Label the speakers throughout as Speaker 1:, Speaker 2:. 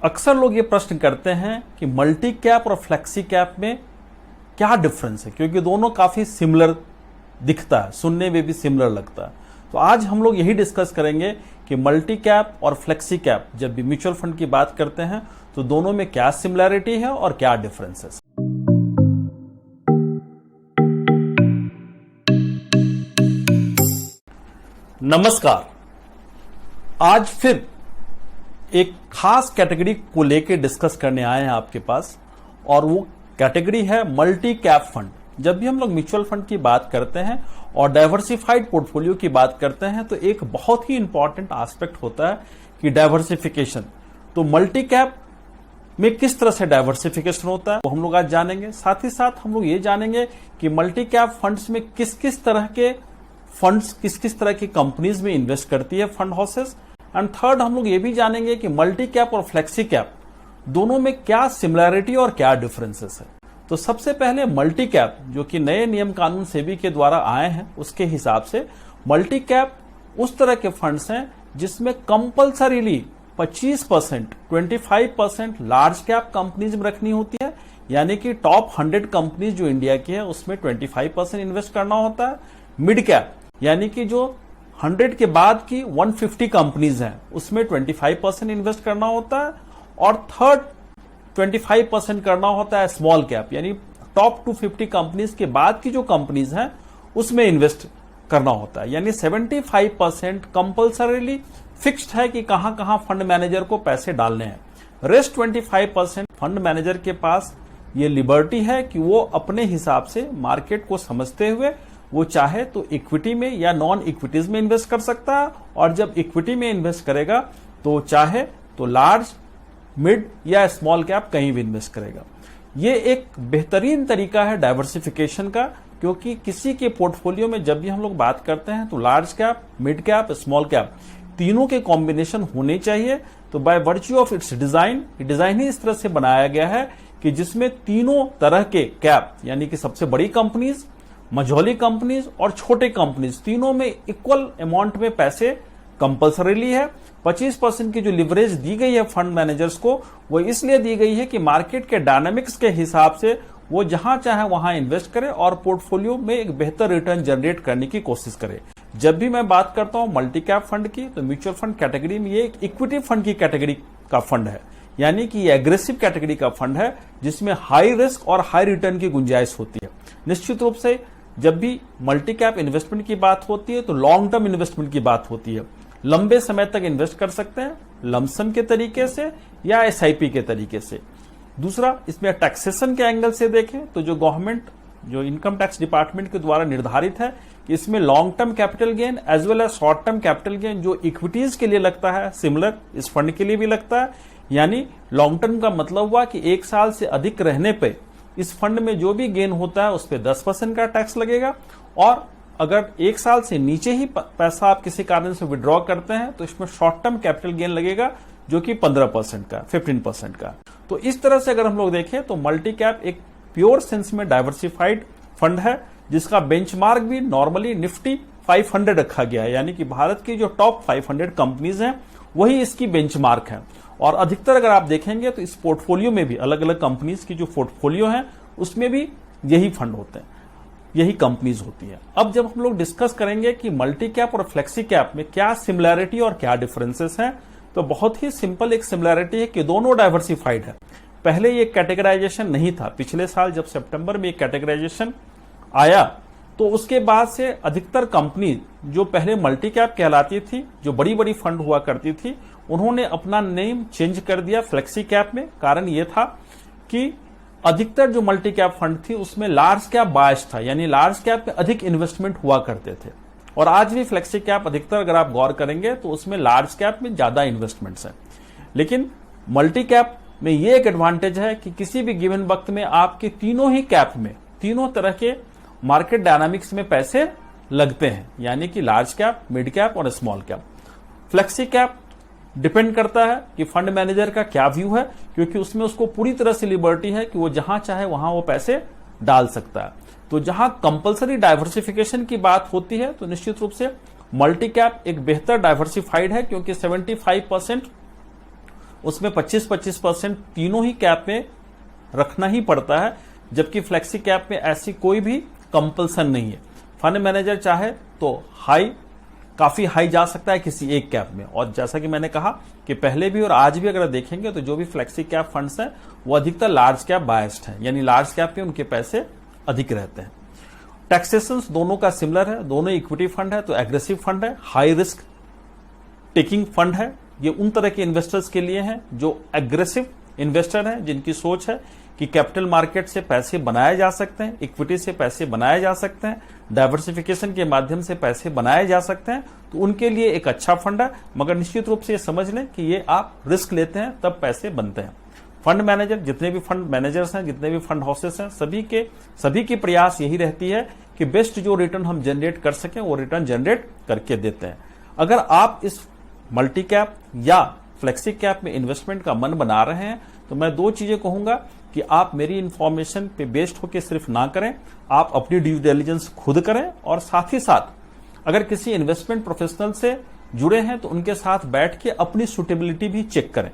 Speaker 1: अक्सर लोग ये प्रश्न करते हैं कि मल्टी कैप और फ्लेक्सी कैप में क्या डिफरेंस है, क्योंकि दोनों काफी सिमिलर दिखता है, सुनने में भी सिमिलर लगता है। तो आज हम लोग यही डिस्कस करेंगे कि मल्टी कैप और फ्लेक्सी कैप जब भी म्यूचुअल फंड की बात करते हैं तो दोनों में क्या सिमिलैरिटी है और क्या डिफरेंसेस। नमस्कार, आज फिर एक खास कैटेगरी को लेकर डिस्कस करने आए हैं आपके पास, और वो कैटेगरी है मल्टी कैप फंड। जब भी हम लोग म्यूचुअल फंड की बात करते हैं और डाइवर्सिफाइड पोर्टफोलियो की बात करते हैं तो एक बहुत ही इंपॉर्टेंट एस्पेक्ट होता है कि डाइवर्सिफिकेशन। तो मल्टी कैप में किस तरह से डाइवर्सिफिकेशन होता है वो हम लोग आज जानेंगे। साथ ही साथ हम लोग ये जानेंगे कि मल्टी कैप फंड्स में किस किस तरह के फंड्स किस किस तरह की कंपनीज में इन्वेस्ट करती है फंड हाउसेस। एंड थर्ड, हम लोग ये भी जानेंगे कि मल्टी कैप और फ्लेक्सी कैप दोनों में क्या सिमिलैरिटी और क्या डिफरेंसेस है। तो सबसे पहले मल्टी कैप, जो कि नए नियम कानून सेबी के द्वारा आए हैं, उसके हिसाब से मल्टी कैप उस तरह के फंड्स हैं जिसमें कंपल्सरीली 25%, 25% लार्ज कैप कंपनीज में रखनी होती है, यानी कि टॉप 100 कंपनीज जो इंडिया की है उसमें 25% इन्वेस्ट करना होता है। मिड कैप यानी कि जो 100 के बाद की 150 कंपनीज हैं उसमें 25% इन्वेस्ट करना होता है, और थर्ड 25% करना होता है स्मॉल कैप, यानी टॉप 250 कंपनीज के बाद की जो कंपनीज हैं उसमें इन्वेस्ट करना होता है। यानी 75% कंपल्सरीली फिक्स्ड है कि कहां कहां फंड मैनेजर को पैसे डालने हैं। रेस्ट 25% फंड मैनेजर के पास ये लिबर्टी है कि वो अपने हिसाब से मार्केट को समझते हुए वो चाहे तो इक्विटी में या नॉन इक्विटीज में इन्वेस्ट कर सकता है, और जब इक्विटी में इन्वेस्ट करेगा तो चाहे तो लार्ज, मिड या स्मॉल कैप कहीं भी इन्वेस्ट करेगा। ये एक बेहतरीन तरीका है डाइवर्सिफिकेशन का, क्योंकि किसी के पोर्टफोलियो में जब भी हम लोग बात करते हैं तो large cap, mid cap, small cap तीनों के कॉम्बिनेशन होने चाहिए। तो by virtue of its design ही इस तरह से बनाया गया है कि जिसमें तीनों तरह के कैप, यानी कि सबसे बड़ी कंपनीज, मझौली कंपनीज और छोटे कंपनीज, तीनों में इक्वल अमाउंट में पैसे कंपल्सरीली है। 25% की जो लिवरेज दी गई है फंड मैनेजर्स को, वो इसलिए दी गई है कि मार्केट के डायनामिक्स के हिसाब से वो जहां चाहे वहां इन्वेस्ट करे और पोर्टफोलियो में एक बेहतर रिटर्न जनरेट करने की कोशिश करे। जब भी मैं बात करता हूं मल्टी कैप फंड की, तो म्यूचुअल फंड कैटेगरी में ये एक इक्विटी फंड की कैटेगरी का फंड है, यानी कि ये एग्रेसिव कैटेगरी का फंड है जिसमें हाई रिस्क और हाई रिटर्न की गुंजाइश होती है। निश्चित रूप से जब भी मल्टी कैप इन्वेस्टमेंट की बात होती है तो लॉन्ग टर्म इन्वेस्टमेंट की बात होती है। लंबे समय तक इन्वेस्ट कर सकते हैं लमसम के तरीके से या एसआईपी के तरीके से। दूसरा, इसमें टैक्सेशन के एंगल से देखें तो जो गवर्नमेंट, जो इनकम टैक्स डिपार्टमेंट के द्वारा निर्धारित है कि इसमें long term capital gain as well as short term capital gain जो इक्विटीज के लिए लगता है, सिमिलर इस फंड के लिए भी लगता है। यानी लॉन्ग टर्म का मतलब हुआ कि 1 साल से अधिक रहने पे इस फंड में जो भी गेन होता है उस पर 10% का टैक्स लगेगा, और अगर 1 साल से नीचे ही पैसा आप किसी कारण से विड्रॉ करते हैं तो इसमें शॉर्ट टर्म कैपिटल गेन लगेगा जो कि 15% का, 15% का। तो इस तरह से अगर हम लोग देखें तो मल्टी कैप एक प्योर सेंस में डाइवर्सिफाइड फंड है जिसका बेंचमार्क भी नॉर्मली निफ्टी 500 रखा गया है, यानी कि भारत की जो टॉप 500 कंपनीज हैं वही इसकी बेंचमार्क है। और अधिकतर अगर आप देखेंगे तो इस पोर्टफोलियो में भी अलग अलग कंपनीज की जो पोर्टफोलियो है उसमें भी यही फंड होते हैं, यही कंपनीज होती है। अब जब हम लोग डिस्कस करेंगे कि मल्टी कैप और फ्लेक्सी कैप में क्या सिमिलैरिटी और क्या डिफरेंसेस हैं, तो बहुत ही सिंपल एक सिमिलैरिटी है कि दोनों डाइवर्सिफाइड है। पहले ये कैटेगराइजेशन नहीं था, पिछले साल जब सितंबर में कैटेगराइजेशन आया तो उसके बाद से अधिकतर कंपनी जो पहले मल्टी कैप कहलाती थी, जो बड़ी बड़ी फंड हुआ करती थी, उन्होंने अपना नेम चेंज कर दिया फ्लेक्सी कैप में। कारण यह था कि अधिकतर जो मल्टी कैप फंड थी उसमें लार्ज कैप बायस था, यानी लार्ज कैप में अधिक इन्वेस्टमेंट हुआ करते थे। और आज भी फ्लेक्सी कैप अधिकतर अगर आप गौर करेंगे तो उसमें लार्ज कैप में ज्यादा इन्वेस्टमेंट्स हैं। लेकिन मल्टी कैप में ये एक एडवांटेज है कि किसी भी गिवन वक्त में आपके तीनों ही कैप में तीनों तरह के मार्केट डायनामिक्स में पैसे लगते हैं, यानी कि लार्ज कैप, मिड कैप और small cap. Flexi cap depend करता है कि फंड मैनेजर का क्या व्यू है, क्योंकि उसमें उसको पूरी तरह से लिबर्टी है कि वो जहां चाहे वहां वो पैसे डाल सकता है। तो जहां कंपलसरी डाइवर्सिफिकेशन की बात होती है तो निश्चित रूप से मल्टी कैप एक बेहतर डाइवर्सिफाइड है, क्योंकि 75% उसमें 25-25% तीनों ही कैप में रखना ही पड़ता है, जबकि फ्लेक्सी कैप में ऐसी कोई भी कंपल्सन नहीं है। फंड मैनेजर चाहे तो काफी हाई जा सकता है किसी एक कैप में। और जैसा कि मैंने कहा कि पहले भी और आज भी अगर देखेंगे तो जो भी फ्लेक्सी कैप फंड्स हैं वो अधिकतर लार्ज कैप बायस्ड हैं, यानी लार्ज कैप में उनके पैसे अधिक रहते हैं। टैक्सेशन दोनों का सिमिलर है, दोनों इक्विटी फंड है तो एग्रेसिव फंड है, हाई रिस्क टेकिंग फंड है। ये उन तरह के इन्वेस्टर्स के लिए हैं जो एग्रेसिव इन्वेस्टर हैं, जिनकी सोच है कि कैपिटल मार्केट से पैसे बनाए जा सकते हैं, इक्विटी से पैसे बनाए जा सकते हैं, डाइवर्सिफिकेशन के माध्यम से पैसे बनाए जा सकते हैं, तो उनके लिए एक अच्छा फंड है। मगर निश्चित रूप से ये समझ लें कि ये आप रिस्क लेते हैं तब पैसे बनते हैं। फंड मैनेजर, जितने भी फंड मैनेजर्स हैं, जितने भी फंड हाउसेस हैं, सभी की प्रयास यही रहती है कि बेस्ट जो रिटर्न हम जनरेट कर सकें वो रिटर्न जनरेट करके देते हैं। अगर आप इस मल्टी कैप या फ्लेक्सी कैप में इन्वेस्टमेंट का मन बना रहे हैं तो मैं दो चीजें कहूंगा कि आप मेरी इंफॉर्मेशन पे बेस्ड होकर सिर्फ ना करें, आप अपनी ड्यू डिलिजेंस खुद करें और साथ ही साथ अगर किसी इन्वेस्टमेंट प्रोफेशनल से जुड़े हैं तो उनके साथ बैठ के अपनी सुटेबिलिटी भी चेक करें।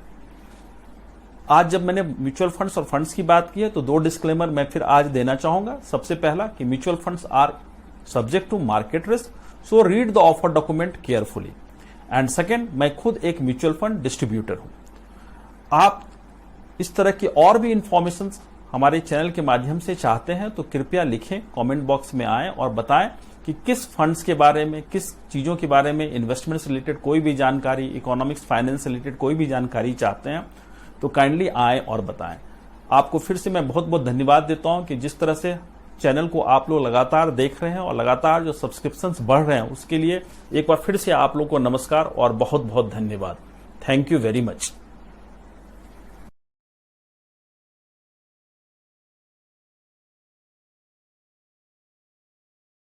Speaker 1: आज जब मैंने म्यूचुअल फंड्स और फंड्स की बात की है तो दो डिस्क्लेमर मैं फिर आज देना चाहूंगा। सबसे पहला कि mutual funds are subject to market risk, so read the offer document carefully. And second, मैं खुद एक म्यूचुअल फंड डिस्ट्रीब्यूटर हूं। आप इस तरह की और भी इंफॉर्मेशन हमारे चैनल के माध्यम से चाहते हैं तो कृपया लिखें, कमेंट बॉक्स में आएं और बताएं कि किस फंड्स के बारे में, किस चीजों के बारे में, इन्वेस्टमेंट से रिलेटेड कोई भी जानकारी, इकोनॉमिक्स फाइनेंस से रिलेटेड कोई भी जानकारी चाहते हैं तो काइंडली आएं और बताएं। आपको फिर से मैं बहुत बहुत धन्यवाद देता हूं कि जिस तरह से चैनल को आप लोग लगातार देख रहे हैं और लगातार जो सब्सक्रिप्शंस बढ़ रहे हैं उसके लिए एक बार फिर से आप लोग को नमस्कार और बहुत बहुत धन्यवाद। Thank you very much.